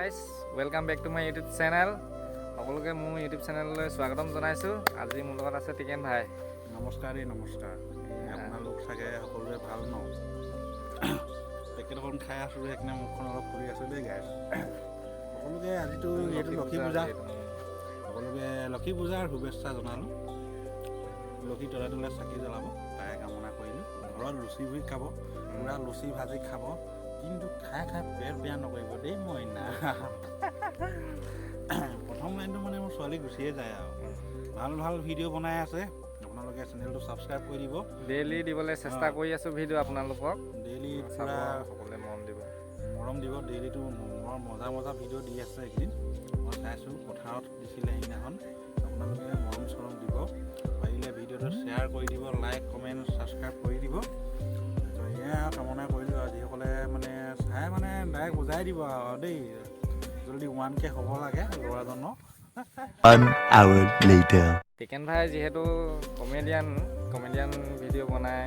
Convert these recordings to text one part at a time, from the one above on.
Guys welcome back to my YouTube channel. সকলোকে মোৰ YouTube চেনেললৈ স্বাগতম জনাইছোঁ। আজি মোৰ লগত আছে টিকেন ভাই। নমস্কাৰ নমস্কাৰ। আপোনালোক চাগে সকলোৱে ভাল ন? পেকেট অকণ খাই আছোঁ সেইকাৰণে মুখখন অলপ ফুলি আছোঁ দেই গাইজ। সকলোকে আজিতো এইটো লক্ষী পূজা, সকলোকে লক্ষী পূজাৰ শুভেচ্ছা জনালোঁ। লক্ষী তলে তলে চাকি জ্বলাব তাৰে কামনা কৰিলোঁ। ঘৰত লুচি ভুজি খাব, পূৰা লুচি ভাজি খাব, কিন্তু খাই খাই পেট বেয়া নকৰিব দেই মইনা। প্ৰথম লাইনটো মানে মোৰ ছোৱালী গুচিয়ে যায় আৰু। ভাল ভাল ভিডিঅ' বনাই আছে, আপোনালোকে চেনেলটো ছাবস্ক্ৰাইব কৰি দিব। ডেইলি দিবলৈ চেষ্টা কৰি আছোঁ ভিডিঅ' আপোনালোকক। ডেইলি চাব, পূৰা সকলোৱে মৰম দিব। ডেইলিটো বৰ মজা মজা ভিডিঅ' দি আছে এইকেইদিন। মই চাইছোঁ পথাৰত দিছিলে সেইদিনাখন। আপোনালোকে মৰম চৰম দিব, পাৰিলে ভিডিঅ'টো শ্বেয়াৰ কৰি দিব, লাইক কমেণ্ট ছাবস্ক্ৰাইব কৰি দিব। এয়া কামনা কৰিলোঁ আৰু যিসকলে মানে চাই মানে ডাইৰেক্ট বুজাই দিব আৰু দেই, জলদি 1K হ'ব লাগে ল'ৰাজনৰ। টিকেন ভাই যিহেতু কমেডিয়ান ভিডিঅ' বনাই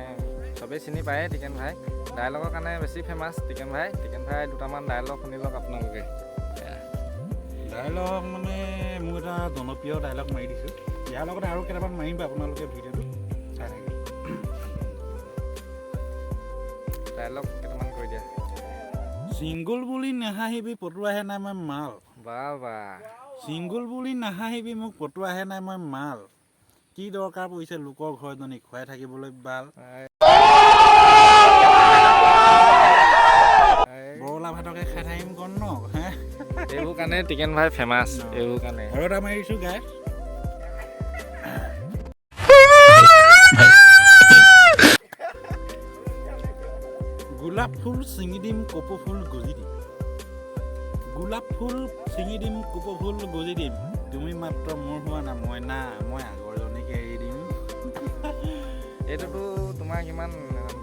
চবেই চিনি পায়ে। টিকেন ভাই ডাইলগৰ কাৰণে বেছি ফেমাছ। টিকেন ভাই দুটামান ডাইলগ শুনি লওক আপোনালোকে। ডাইলগ মানে মোৰ এটা জনপ্ৰিয় ডাইলগ মাৰি দিছোঁ। ইয়াৰ লগতে আৰু কেইটামান মাৰিব আপোনালোকে ভিডিঅ'টো চাই থাকিব। ডাইলগ কেইটামান কৈ দিয়া। ছিংগুল বুলি নাহাঁহিবি পটুৱাহে নাই মই মাল। বা ছিংগুল বুলি নাহাঁহিবি মোক পটুৱাহে নাই মই মাল। কি দৰকাৰ পৰিছে লোকৰ ঘৰজনী খুৱাই থাকিবলৈ বাল। বৰলা ভাতকে খাই থাকিম কন ন। এইবোৰ কাৰণে টিকেন ভাই ফেমাছ। এইবোৰ কাৰণে আৰু এটা মাৰিছোঁ গাই। গোলাপ ফুল ছিঙি দিম কপৌ ফুল গজি দিম। গোলাপ ফুল ছিঙি দিম কপৌ ফুল গজি দিম। তুমি মাত্ৰ মোৰ হোৱা না মই আগৰজনীকে এৰি দিম। এইটোতো তোমাৰ কিমান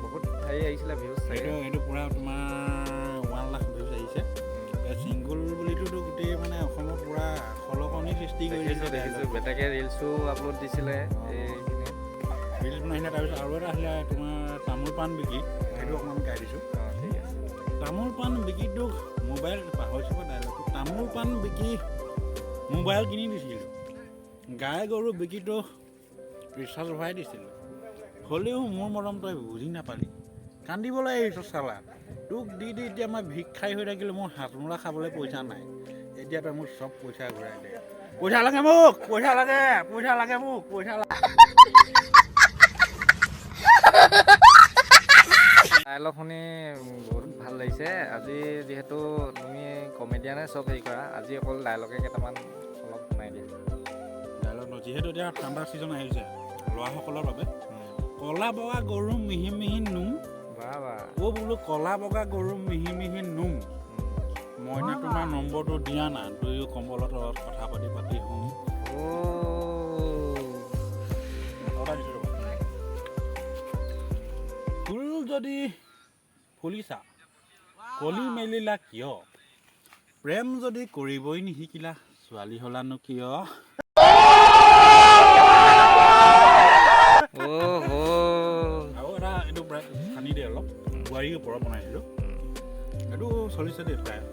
বহুত হেৰি আহিছিলে ভিউজ। এইটো পূৰা তোমাৰ 1 লাখ ভিউজ আহিছে। ছিংগুল বুলিতো গোটেই মানে অসমত পূৰা খলকনি সৃষ্টি কৰিছে। দেখিছোঁ বেটেকে ৰিলছো আপলোড দিছিলে এইখিনি। ৰিলছ নাহিলে তাৰপিছত আৰু এটা আহিলে তোমাৰ তামোল পাণ বিকি, সেইটো অকণমান গাই দিছোঁ। ঠিক আছে। তামোল পাণ বিকিটো মোবাইল পাহৰিছোঁ ডাইলগটো। তামোল পাণ বিকি মোবাইল কিনি দিছিলোঁ। গাই গৰু বিকিটো ৰিচাৰ্জ ভৰাই দিছিলোঁ। হ'লেও মোৰ মৰম তই বুজি নাপালি, কান্দিবলৈ আহিছোঁ চালা। তোক দি এতিয়া মই ভিক্ষাৰী হৈ থাকিলোঁ। মোৰ হাতমোলা খাবলৈ পইচা নাই। এতিয়া তই মোক চব পইচা ঘূৰাই দে। পইচা লাগে মোক, পইচা লাগে মোক, পইচা লাগে। ডাইলগ শুনি বহুত ভাল লাগিছে। আজি যিহেতু তুমি কমেডিয়ানে চব হেৰি কৰা, আজি অকল ডাইলগে কেইটামান অলপ শুনাই দিয়া। ডাইলগ যিহেতু এতিয়া ঠাণ্ডা ছিজন আহিছে ল'ৰাসকলৰ বাবে। কলা বগা গৰু মিহি মিহি নোম। বোলো কলা বগা গৰু মিহি মিহি নোম। মইনা তোমাৰ নম্বৰটো দিয়া না, দুয়ো কম্বলৰ তলত কথা পাতি শুম। ফুল যদি ফুলিছা কলি মেলিলা কিয়? প্ৰেম যদি কৰিবই নিশিকিলা ছোৱালী হলানো কিয়? আৰু এটা এইটো সানি দিয়ে অলপ বোৱাৰীৰ ওপৰত বনাইছিলোঁ। এইটো চলিছে দেই প্ৰায়।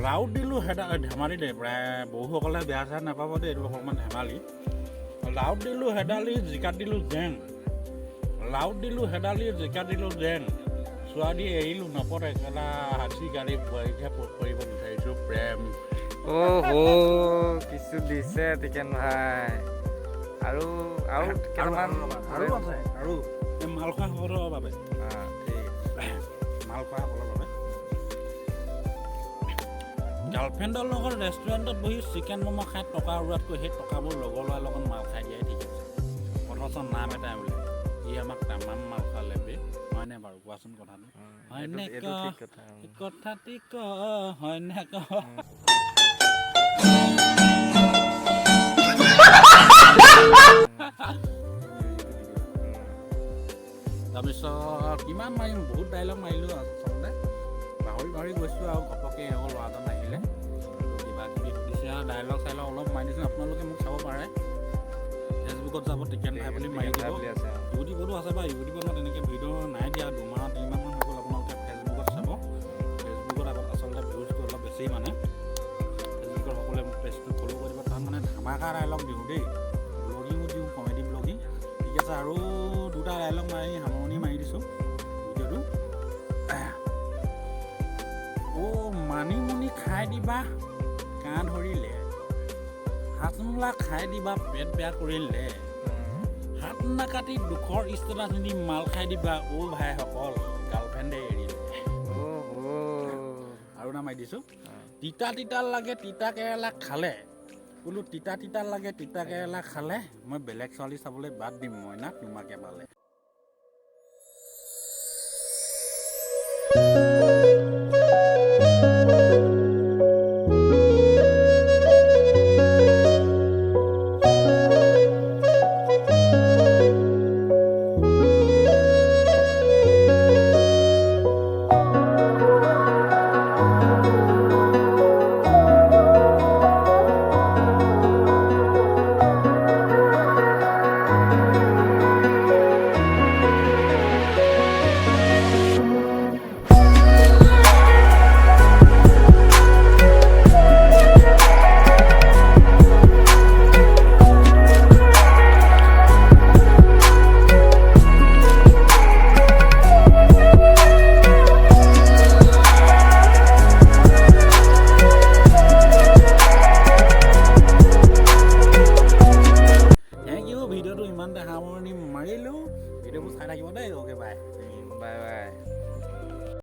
ৰাউত দিলোঁ ধেমালি দেই, প্ৰায় বহুসকলে বেয়া চেয়া নাপাব দেই, এইটো অকণমান ধেমালি। লাউত দিলোঁ হেদালি জিকাত দিলোঁ জেং। লাউত দিলোঁ হেদালি জিকাত দিলোঁ জেং। ছোৱালী এৰিলোঁ নপতে কেলা হাতী গাড়ী বোৱাৰীকহে কৰিব বিচাৰিছোঁ প্ৰেম। কিছু দিছে টিকেন ভাই। আৰু কেইটামান আছে আৰু এই মালখোৱাসকলৰ বাবে। মালখোৱাসকলৰ বাবে গাৰ্লফ্ৰেণ্ডৰ লগত ৰেষ্টুৰেণ্টত বহি চিকেন ম'ম' খাই টকা উৰোৱাতকৈ সেই টকাবোৰ লগৰ ল'ৰাৰ লগত মাল খাই দিয়াই ঠিক আছে। অথচ নাম এটাই বোলে ই আমাক তামাম মাল খালে বে। হয়নে বাৰু কোৱাচোন কথাটো? হয়নে কথা ঠিক হয়নে ক? তাৰপিছত কিমান মাৰিম, বহুত ডাইলগ মাৰিলোঁ আচলতে। পাহৰি গৈছোঁ আৰু ঘপকৈ এওঁ ল'ৰাজন আহিলে কিবা কিবি সুধিছে আৰু ডাইলগ চাইলগ অলপ মাৰি দিছোঁ। আপোনালোকে মোক চাব পাৰে। ফেচবুকত যাব টিকেন ভাই বুলি মাৰি দিব। ইউটিউবতো আছে বা ইউটিউবত মই তেনেকৈ ভিডিঅ' নাই দিয়া। 2-3 মাহমান হৈ গ'ল। আপোনালোকে ফেচবুকত চাব। ফেচবুকত আগত আচলতে ভিউজটো অলপ বেছি মানে ফেচবুকৰ সকলোৱে মোক পেজটো ফ'ল' কৰিব তাত মানে ধামাকা ডাইলগ দিওঁ দেই ব্লগিঙো দিওঁ কমেডি ব্লগিং ঠিক আছে আৰু দুটা ডাইলগ মাৰি সামৰণি মাৰি দিছোঁ ভিডিঅ'টো মানিমুনি খাই দিবা কাঁহ ধৰিলে হাতমোলা খাই দিবা পেট বেয়া কৰিলে হাত নাকাটি দুখৰ ষ্টেটাছ নিদি মাল খাই দিবা ভাইসকল গাৰ্লফ্ৰেণ্ডে এৰিলে আৰু নামাই দিছোঁ তিতা লাগে তিতা কেৰেলা খালে বোলো তিতা লাগে তিতা কেৰেলা খালে মই বেলেগ ছোৱালী চাবলৈ বাদ দিম মইনা তোমাকে পালে